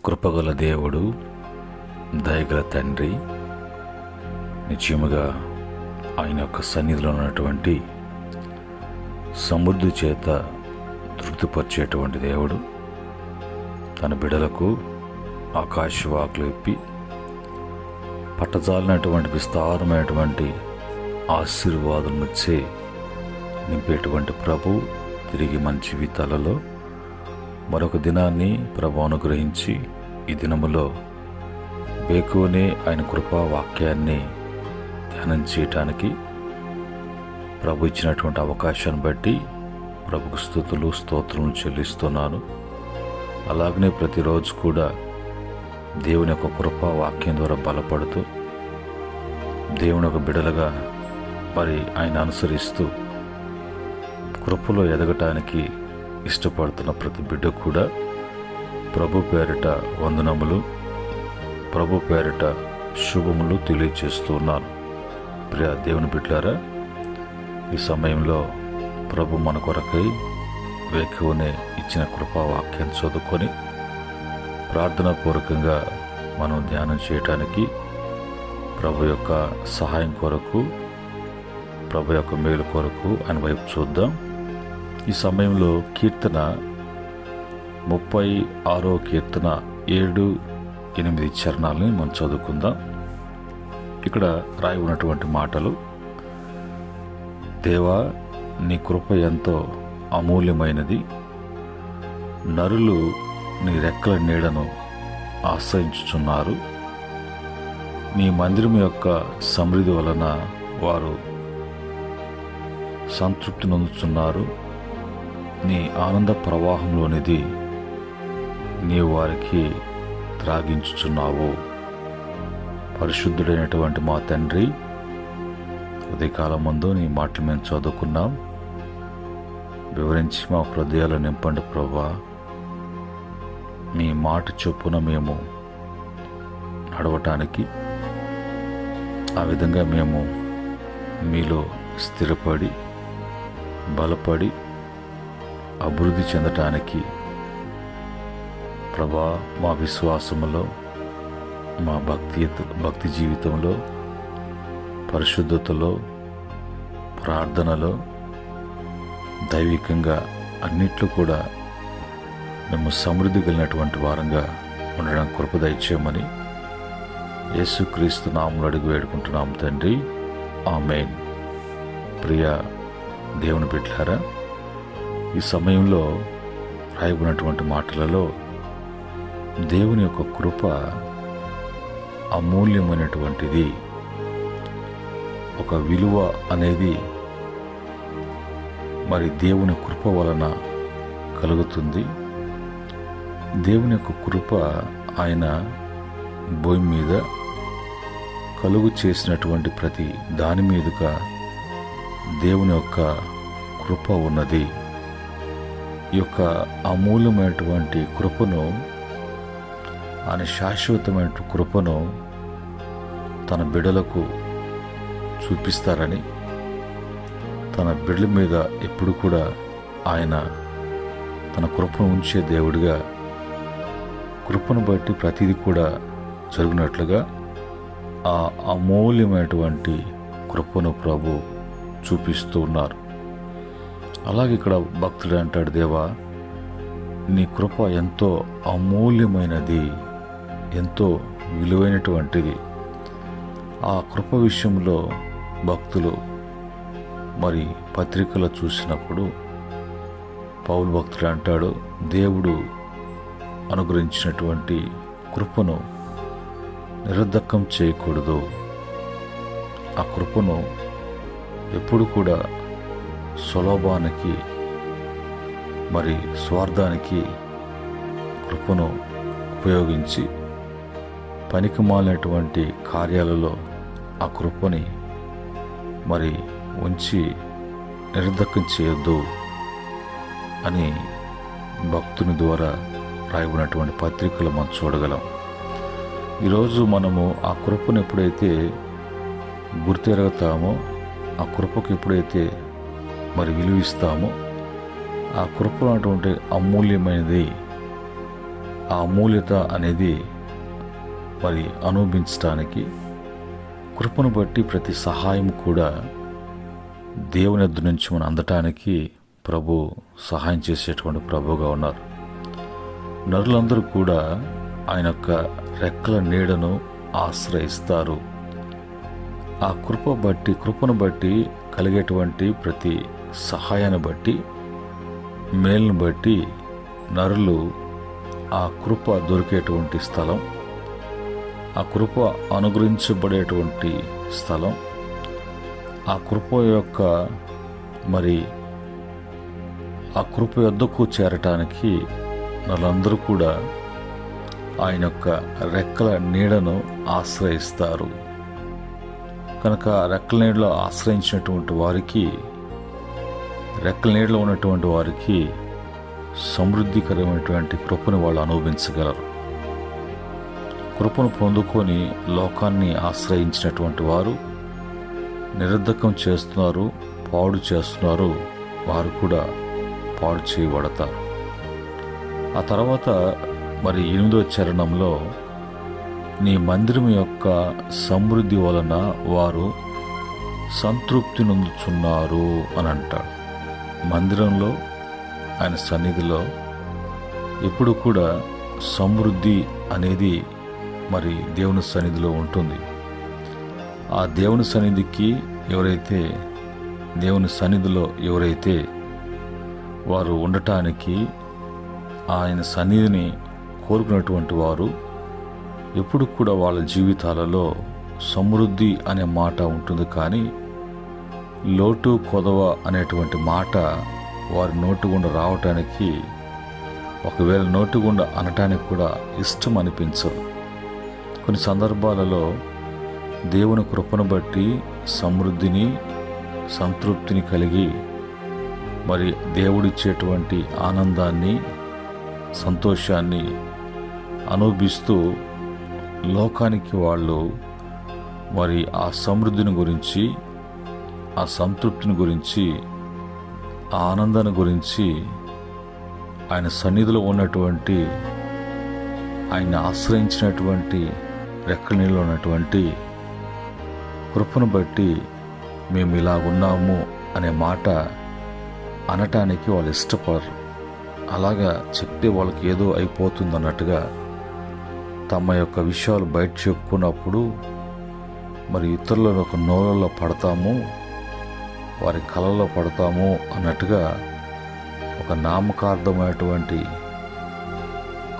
కృపగల దేవుడు, దయగల తండ్రి, నిశ్చయముగా ఆయన యొక్క సన్నిధిలో ఉన్నటువంటి సమృద్ధి చేత తృప్తిపరిచేటువంటి దేవుడు తన బిడలకు ఆకాశవాకులు ఇప్పి పట్టజాలినటువంటి విస్తారమైనటువంటి ఆశీర్వాదమునిచ్చే నింపేటువంటి ప్రభు తిరిగి మన జీవితాలలో మరొక దినాన్ని ప్రభు అనుగ్రహించి ఈ దినములో బేకునే ఆయన కృపా వాక్యాన్ని ధ్యానం చేయటానికి ప్రభు ఇచ్చినటువంటి అవకాశాన్ని బట్టి ప్రభుకు స్తుతులు స్తోత్రములు చెల్లిస్తున్నాను. అలాగనే ప్రతిరోజు కూడా దేవుని యొక్క కృపా వాక్యం ద్వారా బలపడుతూ దేవుని యొక్క బిడలుగా మరి ఆయన అనుసరిస్తూ కృపలో ఎదగటానికి ఇష్టపడుతున్న ప్రతి బిడ్డ కూడా ప్రభు పేరిట వందనములు, ప్రభు పేరిట శుభములు తెలియజేస్తున్నాను. ప్రియ దేవుని బిడ్డలారా, ఈ సమయంలో ప్రభు మన కొరకై వేకువనే ఇచ్చిన కృపా వాక్యాన్ని చదువుకొని ప్రార్థనాపూర్వకంగా మనం ధ్యానం చేయటానికి ప్రభు యొక్క సహాయం కొరకు, ప్రభు యొక్క మేలు కొరకు ఆయన వైపు చూద్దాం. ఈ సమయంలో కీర్తన 36వ కీర్తన 7-8 చరణాలని మనం చదువుకుందాం. ఇక్కడ రాయి ఉన్నటువంటి మాటలు: దేవా, నీ కృప ఎంతో అమూల్యమైనది, నరులు నీ రెక్కల నీడను ఆశ్రయించుచున్నారు. నీ మందిరం యొక్క సమృద్ధి వలన వారు సంతృప్తి నొందుతున్నారు. నీ ఆనంద ప్రవాహంలోనిది నీవు వారికి త్రాగించుచున్నావు. పరిశుద్ధుడైనటువంటి మా తండ్రి, ఉదయకాలం ముందు నీ మాటలు మేము చదువుకున్నాం. వివరించి మా హృదయాలు నింపండి ప్రభువా. మీ మాట చొప్పున మేము నడవటానికి, ఆ విధంగా మేము మీలో స్థిరపడి బలపడి అభివృద్ధి చెందటానికి ప్రభా, మా విశ్వాసములో, మా భక్తి జీవితంలో, పరిశుద్ధతలో, ప్రార్థనలో, దైవికంగా అన్నిట్లో కూడా మేము సమృద్ధి కలిగినటువంటి వారంగా ఉండడానికి కృప దయచేయమని యేసుక్రీస్తు నామములో అడిగి వేడుకుంటున్నాము తండ్రి, ఆమేన్. ప్రియ దేవుని బిడ్డలారా, ఈ సమయంలో రాయబడినటువంటి మాటలలో దేవుని యొక్క కృప అమూల్యమైనటువంటిది. ఒక విలువ అనేది మరి దేవుని కృప వలన కలుగుతుంది. దేవుని యొక్క కృప ఆయన భూమి మీద కలుగు చేసినటువంటి ప్రతి దాని మీదుగా దేవుని యొక్క కృప ఉన్నది. ఈ యొక్క అమూల్యమైనటువంటి కృపను, ఆయన శాశ్వతమైన కృపను తన బిడలకు చూపిస్తారని, తన బిడ్డల మీద ఎప్పుడు కూడా ఆయన తన కృపను ఉంచే దేవుడిగా, కృపను బట్టి ప్రతిదీ కూడా జరిగినట్లుగా ఆ అమూల్యమైనటువంటి కృపను ప్రభు చూపిస్తూ ఉన్నారు. అలాగే ఇక్కడ భక్తుడు అంటాడు, దేవా, నీ కృప ఎంతో అమూల్యమైనది, ఎంతో విలువైనటువంటిది. ఆ కృప విషయంలో భక్తులు మరి పత్రికలో చూసినప్పుడు పౌలు భక్తుడు అంటాడు, దేవుడు అనుగ్రహించినటువంటి కృపను నిరర్ధకం చేయకూడదు. ఆ కృపను ఎప్పుడు కూడా స్వలోభానికి మరి స్వార్థానికి కృపను ఉపయోగించి పనికిమాలినటువంటి కార్యాలలో ఆ కృపని మరి ఉంచి నిర్ధకం చేయొద్దు అని భక్తుని ద్వారా రాయబడినటువంటి పత్రికలు మనం చూడగలం. ఈరోజు మనము ఆ కృపను ఎప్పుడైతే గుర్తెరగతామో, ఆ కృపకు ఎప్పుడైతే మరి విలువిస్తామో, ఆ కృపలో అటువంటి అమూల్యమైనది ఆ అమూల్యత అనేది మరి అనుభవించడానికి, కృపను బట్టి ప్రతి సహాయం కూడా దేవుని యొద్ద నుంచి మనం అందటానికి ప్రభు సహాయం చేసేటువంటి ప్రభువుగా ఉన్నారు. నరులందరూ కూడా ఆయన యొక్క రెక్కల నీడను ఆశ్రయిస్తారు. ఆ కృపను బట్టి కలిగేటువంటి ప్రతి సహాయాన్ని బట్టి, మేలును బట్టి నరులు ఆ కృప దొరికేటువంటి స్థలం, ఆ కృప అనుగ్రహించబడేటువంటి స్థలం, ఆ కృప యొక్క మరి ఆ కృప యొద్దకు చేరటానికి నరులందరూ కూడా ఆయన యొక్క రెక్కల నీడను ఆశ్రయిస్తారు. కనుక రెక్కల నీడలో ఆశ్రయించినటువంటి వారికి, రెక్కల నీడలో ఉన్నటువంటి వారికి సమృద్ధికరమైనటువంటి కృపను వాళ్ళు అనుభవించగలరు. కృపను పొందుకొని లోకాన్ని ఆశ్రయించినటువంటి వారు నిరర్ధకం చేస్తున్నారు, పాడు చేస్తున్నారు, వారు కూడా పాడు చేయబడతారు. ఆ తర్వాత మరి 8వ చరణంలో నీ మందిరం యొక్క సమృద్ధి వలన వారు సంతృప్తి నొందుచున్నారు అని అంటాడు. మందిరంలో, ఆయన సన్నిధిలో ఎప్పుడు కూడా సమృద్ధి అనేది మరి దేవుని సన్నిధిలో ఉంటుంది. ఆ దేవుని సన్నిధికి దేవుని సన్నిధిలో ఎవరైతే వారు ఉండటానికి ఆయన సన్నిధిని కోరుకున్నటువంటి వారు ఎప్పుడు కూడా వాళ్ళ జీవితాలలో సమృద్ధి అనే మాట ఉంటుంది. కానీ లోటు కొదవ అనేటువంటి మాట వారి నోటి గుండా రావటానికి, ఒకవేళ నోటి గుండా అనటానికి కూడా ఇష్టం అనిపించదు. కొన్ని సందర్భాలలో దేవుని కృపను బట్టి సమృద్ధిని, సంతృప్తిని కలిగి మరి దేవుడిచ్చేటువంటి ఆనందాన్ని, సంతోషాన్ని అనుభవిస్తూ లోకానికి వాళ్ళు మరి ఆ సమృద్ధిని గురించి, ఆ సంతృప్తిని గురించి, ఆ ఆనందాన్ని గురించి, ఆయన సన్నిధిలో ఉన్నటువంటి, ఆయన ఆశ్రయించినటువంటి రెక్కల నీళ్ళలో ఉన్నటువంటి కృపను బట్టి మేము ఇలా ఉన్నాము అనే మాట అనటానికి వాళ్ళు ఇష్టపడరు. అలాగా చెప్తే వాళ్ళకి ఏదో అయిపోతుంది అన్నట్టుగా తమ యొక్క విషయాలు బయట చెప్పుకున్నప్పుడు మరి ఇతరుల ఒక నోళ్ళలో పడతాము, వారి కళలో పడతాము అన్నట్టుగా ఒక నామకార్థమైనటువంటి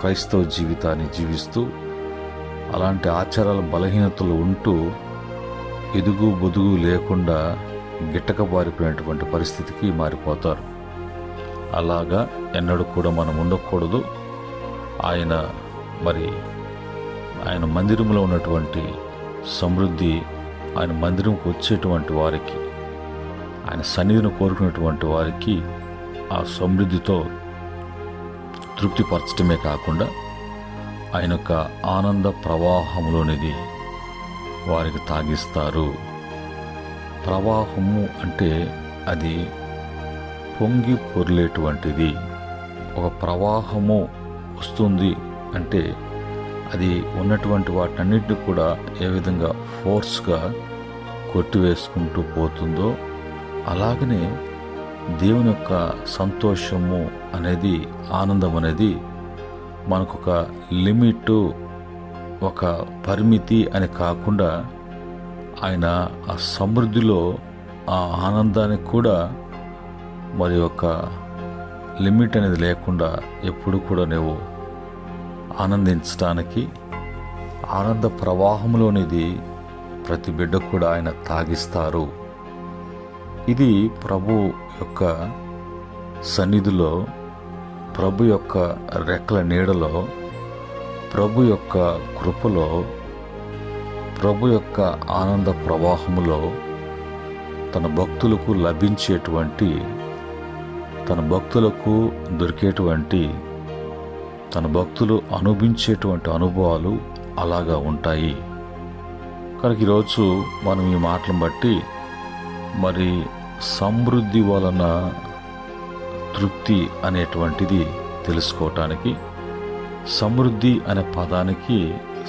క్రైస్తవ జీవితాన్ని జీవిస్తూ అలాంటి ఆచారాల బలహీనతలు ఉంటూ ఎదుగు బొదుగు లేకుండా గిట్టకబారిపోయినటువంటి పరిస్థితికి మారిపోతారు. అలాగా ఎన్నడూ కూడా మనం ఉండకూడదు. ఆయన మందిరంలో ఉన్నటువంటి సమృద్ధి, ఆయన మందిరంకు వచ్చేటువంటి వారికి, ఆయన సన్నిధిని కోరుకునేటువంటి వారికి ఆ సమృద్ధితో తృప్తిపరచడమే కాకుండా ఆయన యొక్క ఆనంద ప్రవాహంలోనిది వారికి తాగిస్తారు. ప్రవాహము అంటే అది పొంగి పొర్లేటువంటిది. ఒక ప్రవాహము వస్తుంది అంటే అది ఉన్నటువంటి వాటన్నిటిని కూడా ఏ విధంగా ఫోర్స్గా కొట్టివేసుకుంటూ పోతుందో, అలాగనే దేవుని యొక్క సంతోషము అనేది, ఆనందం అనేది మనకొక లిమిట్, ఒక పరిమితి అని కాకుండా ఆయన ఆ సమృద్ధిలో ఆ ఆనందానికి కూడా మరి ఒక లిమిట్ అనేది లేకుండా ఎప్పుడు కూడా నువ్వు ఆనందించడానికి, ఆనంద ప్రవాహంలోనిది ప్రతి బిడ్డ కూడా ఆయన తాగిస్తారు. ఇది ప్రభు యొక్క సన్నిధిలో, ప్రభు యొక్క రెక్కల నీడలో, ప్రభు యొక్క కృపలో, ప్రభు యొక్క ఆనంద ప్రవాహములో తన భక్తులకు లభించేటువంటి, తన భక్తులకు దొరికేటువంటి, తన భక్తులు అనుభవించేటువంటి అనుభవాలు అలాగా ఉంటాయి. కనుక ఈరోజు మనం ఈ మాటలను బట్టి మరి సమృద్ధి వలన తృప్తి అనేటువంటిది తెలుసుకోవటానికి, సమృద్ధి అనే పదానికి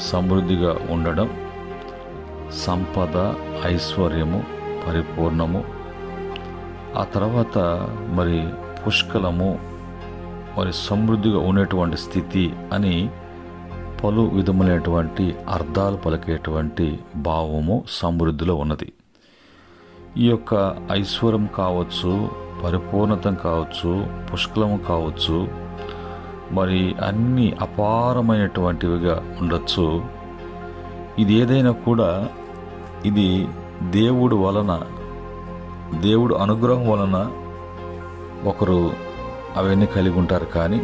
సమృద్ధిగా ఉండడం, సంపద, ఐశ్వర్యము, పరిపూర్ణము, ఆ తర్వాత మరి పుష్కలము, మరి సమృద్ధిగా ఉండేటువంటి స్థితి అని పలు విధములైనటువంటి అర్థాలు పలికేటువంటి భావము సమృద్ధిలో ఉన్నది. ఈ యొక్క ఐశ్వర్యం కావచ్చు, పరిపూర్ణత కావచ్చు, పుష్కలము కావచ్చు, మరి అన్ని అపారమైనటువంటివిగా ఉండొచ్చు. ఇది ఏదైనా కూడా ఇది దేవుడు అనుగ్రహం వలన ఒకరు అవన్నీ కలిగి ఉంటారు. కానీ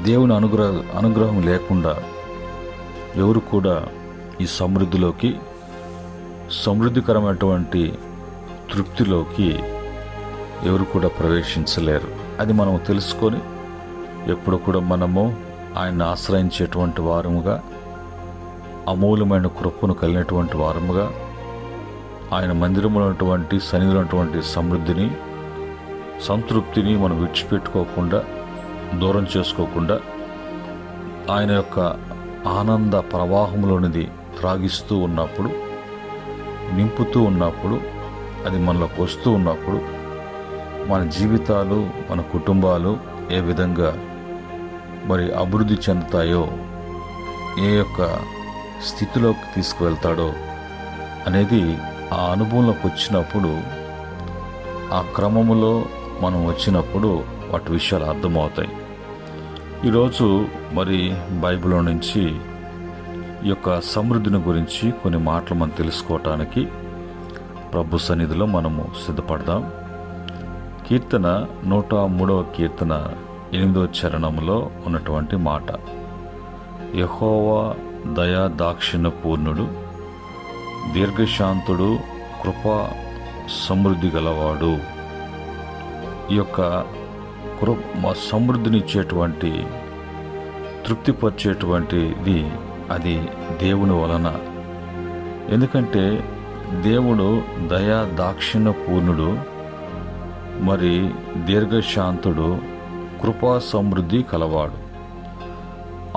దేవుని అనుగ్రహం లేకుండా ఎవరు కూడా ఈ సమృద్ధికరమైనటువంటి తృప్తిలోకి ఎవరు కూడా ప్రవేశించలేరు. అది మనం తెలుసుకొని ఎప్పుడు కూడా మనము ఆయన్ని ఆశ్రయించేటువంటి వారముగా, అమూల్యమైన కృపను కలిగినటువంటి వారముగా, ఆయన మందిరంలో ఉన్నటువంటి సన్నిధిలో ఉన్నటువంటి సమృద్ధిని, సంతృప్తిని మనం విడిచిపెట్టుకోకుండా, దూరం చేసుకోకుండా, ఆయన యొక్క ఆనంద ప్రవాహంలోనిది త్రాగిస్తూ ఉన్నప్పుడు, నింపుతూ ఉన్నప్పుడు, అది మనలోకి వస్తూ ఉన్నప్పుడు మన జీవితాలు, మన కుటుంబాలు ఏ విధంగా మరి అభివృద్ధి చెందుతాయో, ఏ యొక్క స్థితిలోకి తీసుకువెళ్తాడో అనేది ఆ అనుభవంలోకి వచ్చినప్పుడు, ఆ క్రమములో మనం వచ్చినప్పుడు వాటి విషయాలు అర్థమవుతాయి. ఈరోజు మరి బైబిల్లో నుంచి ఈ యొక్క సమృద్ధిని గురించి కొన్ని మాటలు మనం తెలుసుకోవటానికి ప్రభు సన్నిధిలో మనము సిద్ధపడదాం. కీర్తన 103వ కీర్తన 8వ చరణంలో ఉన్నటువంటి మాట, యెహోవా దయా దాక్షిణ్య పూర్ణుడు, దీర్ఘశాంతుడు, కృపా సమృద్ధి గలవాడు. ఈ యొక్క సమృద్ధినిచ్చేటువంటి, తృప్తిపరిచేటువంటిది అది దేవుని వలన. ఎందుకంటే దేవుడు దయా దాక్షిణ్య పూర్ణుడు, మరి దీర్ఘశాంతుడు, కృపా సమృద్ధి కలవాడు.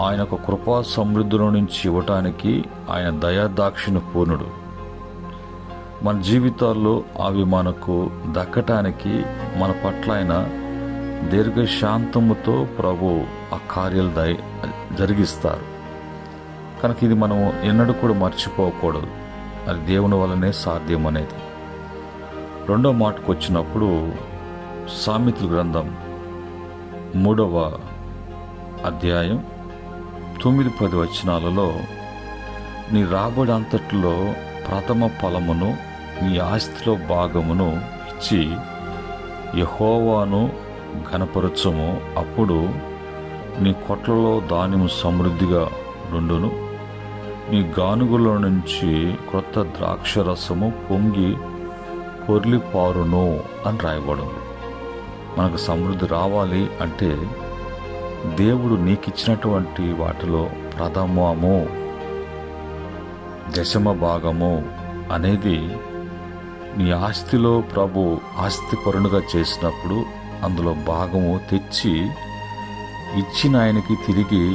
ఆయన ఒక కృపా సమృద్ధిలో నుంచి ఇవ్వటానికి ఆయన దయాదాక్షిణ్య పూర్ణుడు. మన జీవితాల్లో అవి మనకు దక్కటానికి మన పట్ల ఆయన దీర్ఘశాంతముతో ప్రభు ఆ కార్యాలు జరిగిస్తారు. కనుక ఇది మనం ఎన్నడూ కూడా మర్చిపోకూడదు. అది దేవుని వల్లనే సాధ్యం అనేది. రెండో మాటకు వచ్చినప్పుడు సామెతల గ్రంథం 3వ అధ్యాయం 9-10 వచనాలలో, నీ రాబడి అంతట్లో ప్రథమ ఫలమును నీ ఆస్తిలో భాగమును ఇచ్చి యెహోవాను ఘనపరచుము, అప్పుడు నీ కొట్లలో ధాన్యము సమృద్ధిగా నుండును, నీ గానుగులో నుంచి క్రొత్త ద్రాక్షరసము పొంగి పొర్లిపారును అని రాయబడింది. మనకు సమృద్ధి రావాలి అంటే దేవుడు నీకిచ్చినటువంటి వాటిలో ప్రథమము, దశమ భాగము అనేది నీ ఆస్తిలో ప్రభు ఆస్తిపరునిగా చేసినప్పుడు అందులో భాగము తెచ్చి ఇచ్చిన ఆయనకి తిరిగి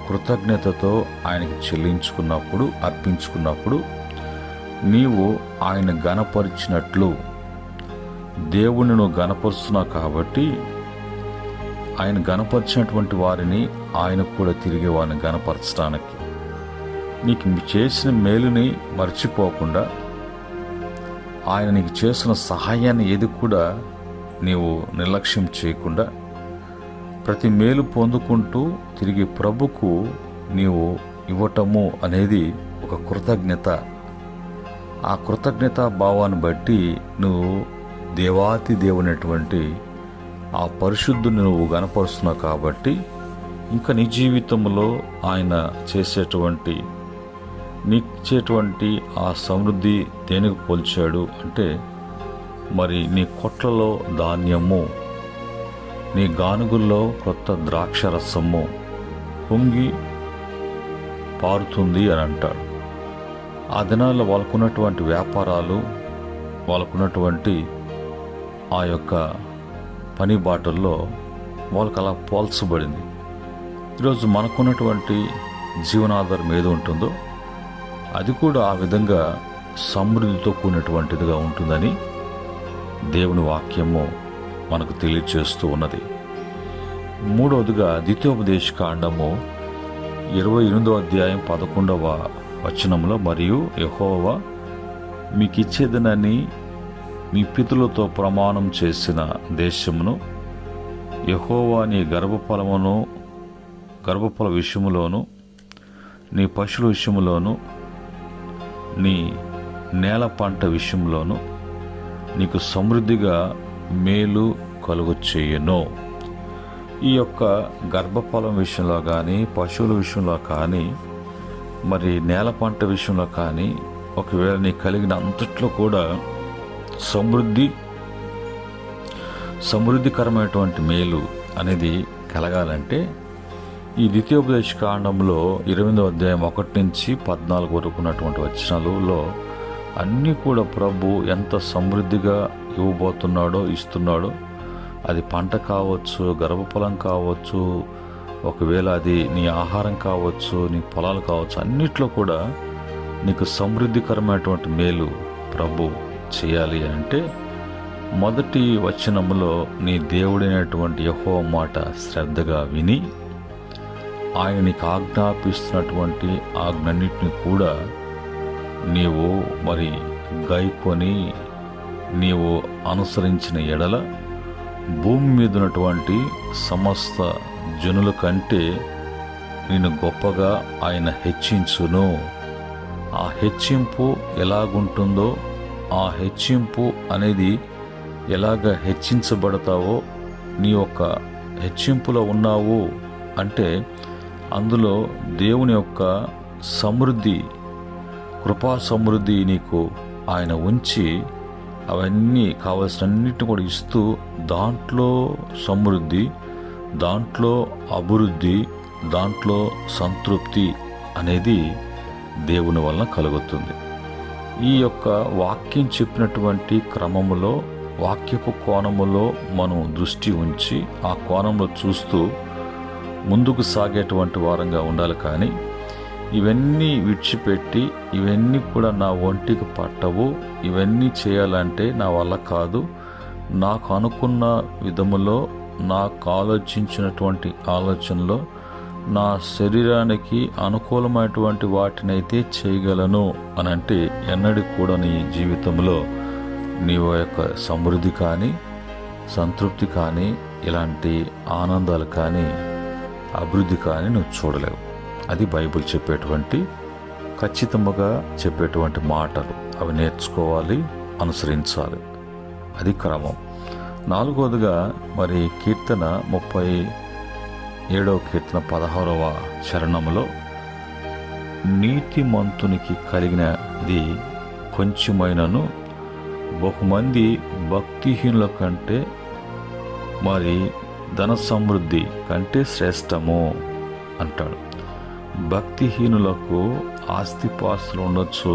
కృతజ్ఞతతో ఆయనకి చెల్లించుకున్నప్పుడు, అర్పించుకున్నప్పుడు నీవు ఆయన ఘనపరిచినట్లు, దేవుని నువ్వు ఘనపరుస్తున్నావు కాబట్టి ఆయన ఘనపరిచినటువంటి వారిని ఆయన కూడా తిరిగి వారిని ఘనపరచడానికి, నీకు చేసిన మేలుని మర్చిపోకుండా, ఆయన నీకు చేసిన సహాయాన్ని ఏది కూడా నీవు నిర్లక్ష్యం చేయకుండా ప్రతి మేలు పొందుకుంటూ తిరిగి ప్రభుకు నీవు ఇవ్వటము అనేది ఒక కృతజ్ఞత. ఆ కృతజ్ఞతా భావాన్ని బట్టి నువ్వు దేవాతి దేవునటువంటి ఆ పరిశుద్ధుని నువ్వు గణపరుస్తున్నావు. కాబట్టి ఇంకా నీ జీవితంలో ఆయన చేసేటువంటి, నీచేటువంటి ఆ సమృద్ధి దేనికి పోల్చాడు అంటే, మరి నీ కొట్లలో ధాన్యము, నీ గానుగుల్లో కొత్త ద్రాక్షరసము పొంగి పారుతుంది అని అంటాడు. ఆ దినాల్లో వాళ్ళకున్నటువంటి వ్యాపారాలు, వాళ్ళకున్నటువంటి ఆ యొక్క పని బాటల్లో వాళ్ళకు అలా పోల్చబడింది. ఈరోజు మనకున్నటువంటి జీవనాధారం ఏది ఉంటుందో అది కూడా ఆ విధంగా సమృద్ధితో కూడినటువంటిదిగా ఉంటుందని దేవుని వాక్యము మనకు తెలియజేస్తూ ఉన్నది. మూడవదిగా ద్వితీయోపదేశకాండము 28వ అధ్యాయం 11వ వచనంలో, మరియు యెహోవా మీకిచ్చేదనని మీ పితరులతో ప్రమాణం చేసిన దేశమును యెహోవా నీ గర్భఫల విషయములోను, నీ పశువుల విషయములోను, నీ నేల పంట విషయంలోను నీకు సమృద్ధిగా మేలు కలుగు చేయను. ఈ యొక్క గర్భఫలం విషయంలో కానీ, పశువుల విషయంలో కానీ, మరి నేల పంట విషయంలో కానీ, ఒకవేళ నీ కలిగిన అంతట్లో కూడా సమృద్ధికరమైనటువంటి మేలు అనేది కలగాలంటే ఈ ద్వితీయోపదేశకాండంలో 28వ అధ్యాయం 1 నుంచి 14 వరకు ఉన్నటువంటి వచనాలలో అన్నీ కూడా ప్రభు ఎంత సమృద్ధిగా ఇస్తున్నాడో, అది పంట కావచ్చు, గర్భఫలం కావచ్చు, ఒకవేళ అది నీ ఆహారం కావచ్చు, నీ పొలాలు కావచ్చు, అన్నిట్లో కూడా నీకు సమృద్ధికరమైనటువంటి మేలు ప్రభు చేయాలి అంటే మొదటి వచనములో నీ దేవుడైనటువంటి యెహోవా మాట శ్రద్ధగా విని ఆయన నీకు ఆజ్ఞాపిస్తున్నటువంటి ఆజ్ఞన్నిటిని కూడా నీవు మరి గైకొని నీవు అనుసరించిన ఎడల భూమి మీద ఉన్నటువంటి సమస్త జనుల కంటే నిన్ను గొప్పగా ఆయన హెచ్చించును. ఆ హెచ్చింపు ఎలాగుంటుందో, ఆ హెచ్చింపు అనేది ఎలాగ హెచ్చించబడతావో, నీ యొక్క హెచ్చింపులో ఉన్నావు అంటే అందులో దేవుని యొక్క సమృద్ధి, కృపా సమృద్ధి నీకు ఆయన ఉంచి అవన్నీ కావలసినన్నిటిని కూడా ఇస్తూ దాంట్లో సమృద్ధి, దాంట్లో అభివృద్ధి, దాంట్లో సంతృప్తి అనేది దేవుని వలన కలుగుతుంది. ఈ యొక్క వాక్యం చెప్పినటువంటి క్రమములో, వాక్యపు కోణములో మనం దృష్టి ఉంచి ఆ కోణంలో చూస్తూ ముందుకు సాగేటువంటి వారంగా ఉండాలి. కానీ ఇవన్నీ విడిచిపెట్టి ఇవన్నీ కూడా నా ఒంటికి పట్టవు, ఇవన్నీ చేయాలంటే నా వల్ల కాదు, నాకు అనుకున్న విధములో, నాకు ఆలోచించినటువంటి ఆలోచనలో, నా శరీరానికి అనుకూలమైనటువంటి వాటినైతే చేయగలను అని అంటే ఎన్నడూ కూడా నీ జీవితంలో నీవు యొక్క సమృద్ధి కానీ, సంతృప్తి కానీ, ఇలాంటి ఆనందాలు కానీ, అభివృద్ధి కానీ నువ్వు చూడలేవు. అది బైబిల్ చెప్పేటువంటి ఖచ్చితంగా చెప్పేటువంటి మాటలు. అవి నేర్చుకోవాలి, అనుసరించాలి. అది క్రమం. 4వదిగా మరి కీర్తన 37వ కీర్తన 16వ చరణంలో నీతిమంతునికి కలిగినది కొంచెమైనను బహుమంది భక్తిహీనుల కంటే మరి ధన సమృద్ధి కంటే శ్రేష్టము అంటాడు. భక్తిహీనులకు ఆస్తిపాస్తులు ఉండొచ్చు,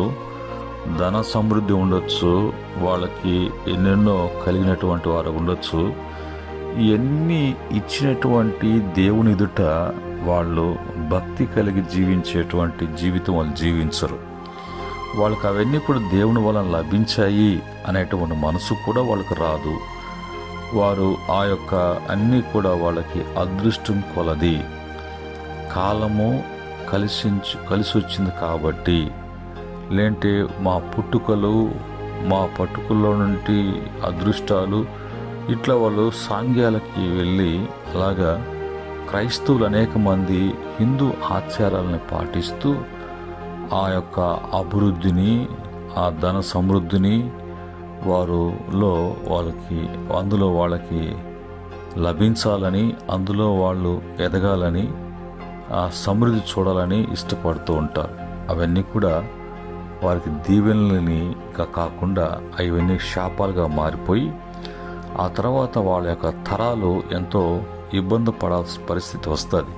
ధన సమృద్ధి ఉండొచ్చు, వాళ్ళకి ఎన్నెన్నో కలిగినటువంటి వారు ఉండొచ్చు. ఇవన్నీ ఇచ్చినటువంటి దేవుని ఎదుట వాళ్ళు భక్తి కలిగి జీవించేటువంటి జీవితం వాళ్ళు జీవించరు. వాళ్ళకి అవన్నీ కూడా దేవుని వలన లభించాయి అనేటువంటి మనసు కూడా వాళ్ళకి రాదు. వారు ఆ యొక్క అన్నీ కూడా వాళ్ళకి అదృష్టం కొలది, కాలము కలిసి వచ్చింది కాబట్టి, లేంటే మా పట్టుకల్లో నుండి అదృష్టాలు, ఇట్లా వాళ్ళు సాంఘ్యాలకి వెళ్ళి అలాగా క్రైస్తవులు అనేక మంది హిందూ ఆచారాలను పాటిస్తూ ఆ యొక్క అభివృద్ధిని, ఆ ధన సమృద్ధిని అందులో వాళ్ళకి లభించాలని, అందులో వాళ్ళు ఎదగాలని, ఆ సమృద్ధి చూడాలని ఇష్టపడుతూ ఉంటారు. అవన్నీ కూడా వారికి దీవెనలని కాకుండా అవన్నీ శాపాలుగా మారిపోయి ఆ తర్వాత వాళ్ళ యొక్క తరాలు ఎంతో ఇబ్బంది పడాల్సిన పరిస్థితి వస్తుంది.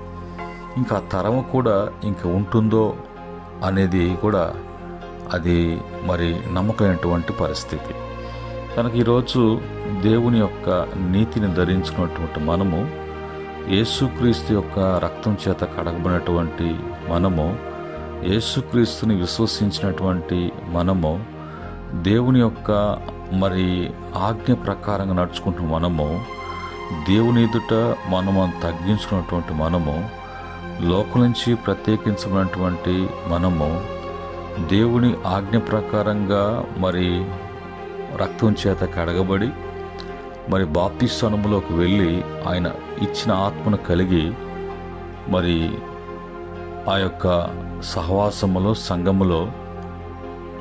ఇంకా తరం కూడా ఇంకా ఉంటుందో అనేది కూడా అది మరి నమ్మకమైనటువంటి పరిస్థితి. కనుక ఈరోజు దేవుని యొక్క నీతిని ధరించుకున్నటువంటి మనము యేసుక్రీస్తు యొక్క రక్తం చేత కడగబడినటువంటి మనము, యేసుక్రీస్తుని విశ్వసించినటువంటి మనము, దేవుని యొక్క ఆజ్ఞ ప్రకారంగా నడుచుకుంటున్న మనము, దేవుని ఎదుట మనము తగ్గించుకున్నటువంటి మనము, లోకం నుంచి ప్రత్యేకించబడినటువంటి మనము, దేవుని ఆజ్ఞ ప్రకారంగా రక్తం చేత కడగబడి బాప్తిస్మములోకి వెళ్ళి ఆయన ఇచ్చిన ఆత్మను కలిగి ఆ యొక్క సహవాసములో, సంఘములో,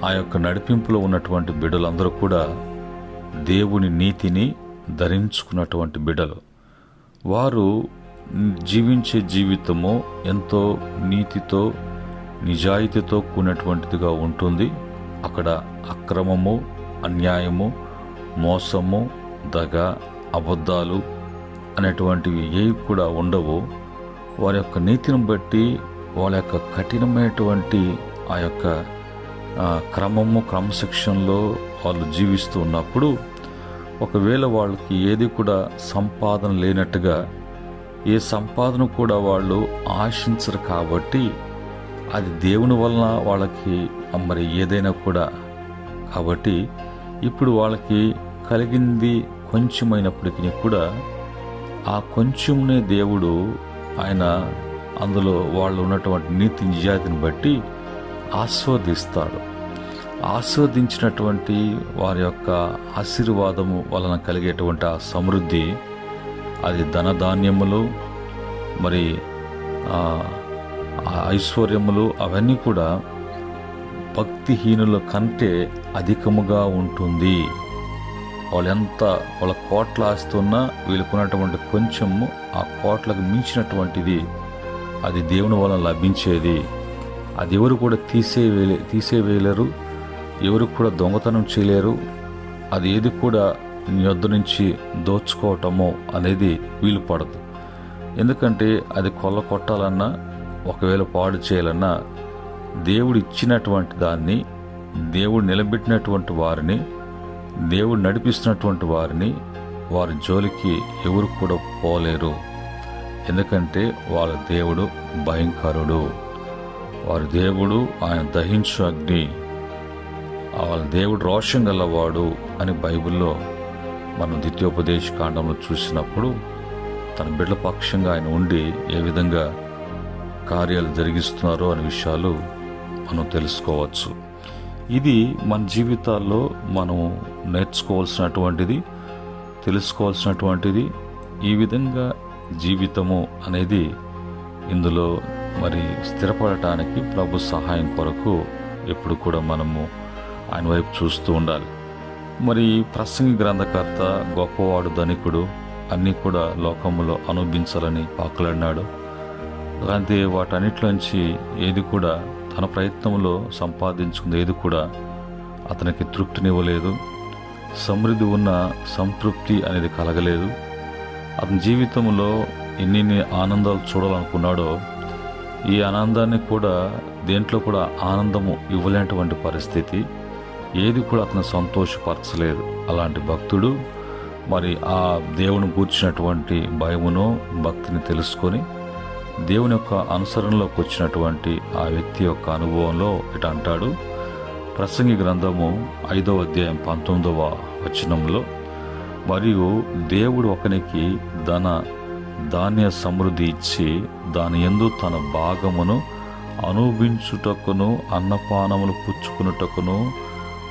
ఆ యొక్క నడిపింపులో ఉన్నటువంటి బిడ్డలందరూ కూడా దేవుని నీతిని ధరించుకున్నటువంటి బిడ్డలు. వారు జీవించే జీవితము ఎంతో నీతితో, నిజాయితీతో కూడినటువంటిదిగా ఉంటుంది. అక్కడ అక్రమము, అన్యాయము, మోసము, దగ, అబద్ధాలు అనేటువంటివి ఏవి కూడా ఉండవు. వారి యొక్క నీతిని బట్టి వాళ్ళ యొక్క కఠినమైనటువంటి ఆ యొక్క క్రమశిక్షణలో వాళ్ళు జీవిస్తూ ఉన్నప్పుడు, ఒకవేళ వాళ్ళకి ఏది కూడా సంపాదన లేనట్టుగా, ఏ సంపాదన కూడా వాళ్ళు ఆశించరు కాబట్టి అది దేవుని వలన వాళ్ళకి ఏదైనా కూడా. కాబట్టి ఇప్పుడు వాళ్ళకి కలిగింది కొంచెమైనప్పటికీ కూడా ఆ కొంచెంనే దేవుడు ఆయన అందులో వాళ్ళు ఉన్నటువంటి నీతి నిజాయితీని బట్టి ఆస్వాదిస్తాడు. ఆస్వాదించినటువంటి వారి యొక్క ఆశీర్వాదము వలన కలిగేటువంటి ఆ సమృద్ధి, అది ధనధాన్యములు, ఐశ్వర్యములు, అవన్నీ కూడా భక్తిహీనుల కంటే అధికముగా ఉంటుంది. వాళ్ళ కోట్ల ఆస్తున్నా వీళ్ళకున్నటువంటి కొంచెము ఆ కోట్లకు మించినటువంటిది అది దేవుని వలన లభించేది. అది ఎవరు కూడా తీసేవేయలేరు, ఎవరు కూడా దొంగతనం చేయలేరు. అది ఏది కూడా నీ వద్ద నుంచి దోచుకోవటము అనేది వీలు పడదు. ఎందుకంటే అది కొట్టాలన్నా, ఒకవేళ పాడు చేయాలన్నా, దేవుడు ఇచ్చినటువంటి దాన్ని, దేవుడు నిలబెట్టినటువంటి వారిని, దేవుడు నడిపిస్తున్నటువంటి వారిని వారి జోలికి ఎవరు కూడా పోలేరు. ఎందుకంటే వాళ్ళ దేవుడు భయంకరుడు, వారి దేవుడు ఆయన దహించు అగ్ని, వాళ్ళ దేవుడు రోషం గలవాడు అని బైబిల్లో మనం ద్వితీయోపదేశ కాండంలో చూసినప్పుడు తన బిడ్డల పక్షంగా ఆయన ఉండి ఏ విధంగా కార్యాలు జరిగిస్తున్నారో అనే విషయాలు మనం తెలుసుకోవచ్చు. ఇది మన జీవితాల్లో మనం నేర్చుకోవాల్సినటువంటిది, తెలుసుకోవాల్సినటువంటిది. ఈ విధంగా జీవితము అనేది ఇందులో స్థిరపడటానికి ప్రభు సహాయం కొరకు ఎప్పుడు కూడా మనము ఆయన వైపు చూస్తూ ఉండాలి. ప్రసంగి గ్రంథకర్త గొప్పవాడు, ధనికుడు, అన్నీ కూడా లోకములో అనుభవించాలని పాకులాడినాడు. అలాంటి వాటన్నిటిలోంచి ఏది కూడా తన ప్రయత్నంలో సంపాదించుకుంది ఏది కూడా అతనికి తృప్తినివ్వలేదు. సమృద్ధి ఉన్న సంతృప్తి అనేది కలగలేదు. అతని జీవితంలో ఎన్ని ఆనందాలు చూడాలనుకున్నాడో ఈ ఆనందాన్ని కూడా దేంట్లో కూడా ఆనందము ఇవ్వలేనటువంటి పరిస్థితి, ఏది కూడా అతను సంతోషపరచలేదు. అలాంటి భక్తుడు ఆ దేవుని గూర్చినటువంటి భయమును, భక్తిని తెలుసుకొని దేవుని యొక్క అనుసరణలోకి వచ్చినటువంటి ఆ వ్యక్తి యొక్క అనుభవంలో ఇట అంటాడు. ప్రసంగి గ్రంథము 5వ అధ్యాయం 19వ వచనంలో, మరియు దేవుడు ఒకనికి ధాన్య సమృద్ధి ఇచ్చి దాని యందు తన భాగమును అనుభవించుటకును, అన్నపానములు పుచ్చుకున్నటకును,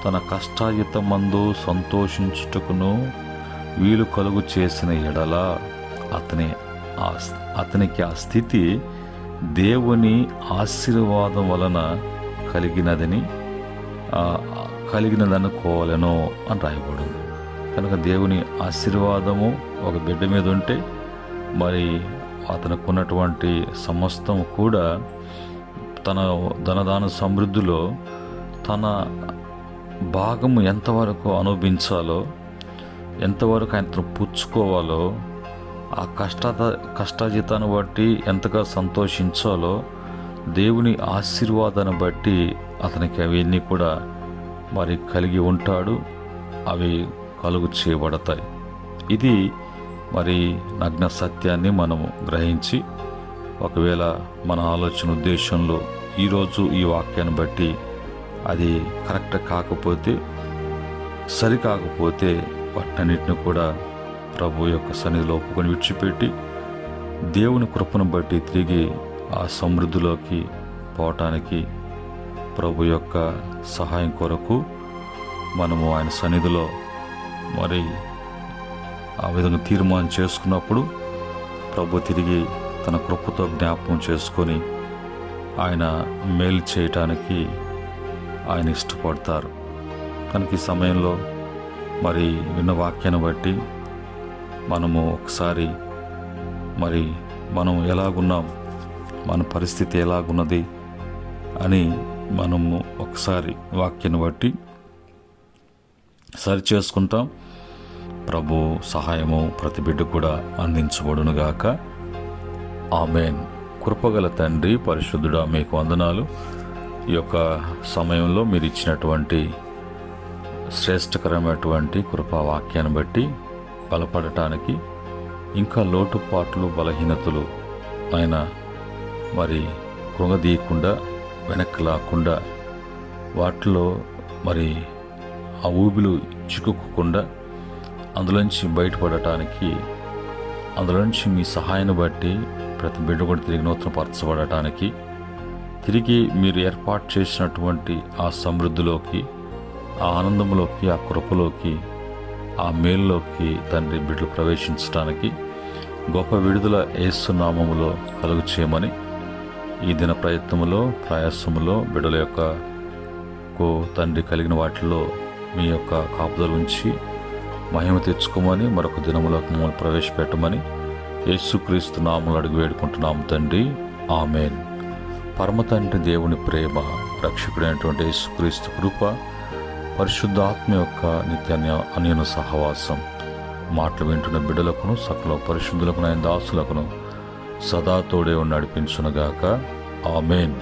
తన కష్టాయుతమందు సంతోషించుటకును వీలు కలుగు చేసిన ఎడల అతనికి ఆ స్థితి దేవుని ఆశీర్వాదం వలన కలిగినదనుకోవాలను అని రాయబడింది. కనుక దేవుని ఆశీర్వాదము ఒక బిడ్డ మీద ఉంటే అతనికి ఉన్నటువంటి సమస్తం కూడా తన ధనదాన సమృద్ధిలో తన భాగము ఎంతవరకు అనుభవించాలో, ఎంతవరకు ఆయనను పుచ్చుకోవాలో, ఆ కష్టాజితాన్ని బట్టి ఎంతగా సంతోషించాలో, దేవుని ఆశీర్వాదాన్ని బట్టి అతనికి అవన్నీ కూడా కలిగి ఉంటాడు. అవి కలుగు చేయబడతాయి. ఇది మరి నగ్న సత్యాన్ని మనము గ్రహించి, ఒకవేళ మన ఆలోచన ఉద్దేశంలో ఈరోజు ఈ వాక్యాన్ని బట్టి అది కరెక్ట్ కాకపోతే, సరికాకపోతే వాటన్నిటిని కూడా ప్రభు యొక్క సన్నిధిలో ఒప్పుకొని విడిచిపెట్టి దేవుని కృపను బట్టి తిరిగి ఆ సమృద్ధిలోకి పోవటానికి ప్రభు యొక్క సహాయం కొరకు మనము ఆయన సన్నిధిలో మరి ఆ విధంగా తీర్మానం చేసుకున్నప్పుడు ప్రభు తిరిగి తన కృపతో జ్ఞాపకం చేసుకొని ఆయన మేలు చేయటానికి ఆయన ఇష్టపడతారు. కనుక ఈ సమయంలో మరి విన్న వాక్యాన్ని బట్టి మనము ఒకసారి మరి మనం ఎలాగున్నాం, మన పరిస్థితి ఎలాగున్నది అని మనము ఒకసారి వాక్యాన్ని బట్టి సరి చేసుకుంటాం. ప్రభు సహాయము ప్రతి బిడ్డ కూడా అందించబడునుగాక. ఆమేన్. కృపగల తండ్రి, పరిశుద్ధుడా, మీకు వందనాలు. ఈ యొక్క సమయంలో మీరు ఇచ్చినటువంటి శ్రేష్టకరమైనటువంటి కృపా వాక్యాన్ని బట్టి బలపడటానికి, ఇంకా లోటుపాట్లు, బలహీనతలు ఆయన మరి కృంగదీయకుండా, వెనక్కి లాక్కుండా, వాటిలో మరి ఆ ఊబిలు చిక్కుకోకుండా అందులోంచి బయటపడటానికి, అందులోంచి మీ సహాయాన్ని బట్టి ప్రతి బిడ్డ కూడా తిరిగి నూతనపరచబడటానికి, తిరిగి మీరు ఏర్పాటు చేసినటువంటి ఆ సమృద్ధిలోకి, ఆ ఆనందంలోకి, ఆ కృపలోకి, ఆ మేలులోకి తండ్రి బిడ్డలు ప్రవేశించడానికి గొప్ప విడుదల యేసు నామములో కలుగు చేయమని, ఈ దిన ప్రయత్నములో, ప్రయాసములో బిడ్డల యొక్క తండ్రి కలిగిన వాటిలో మీ యొక్క కాపుదల ఉంచి మహిమ తెచ్చుకోమని, మరొక దినములోకి మమ్మల్ని ప్రవేశపెట్టమని యేసుక్రీస్తు నామములో అడిగి వేడుకుంటున్నాము తండ్రి. ఆమేన్. పరమ తండ్రి దేవుని ప్రేమ, రక్షకుడైనటువంటి యేసుక్రీస్తు కృప, పరిశుద్ధాత్మ యొక్క నిత్య అన్యోన్య సహవాసం మాటలు వింటున్న బిడ్డలకును, సకల పరిశుద్ధులకును, ఆయన దాసులకును సదా తోడే నడిపించునుగాక. ఆమేన్.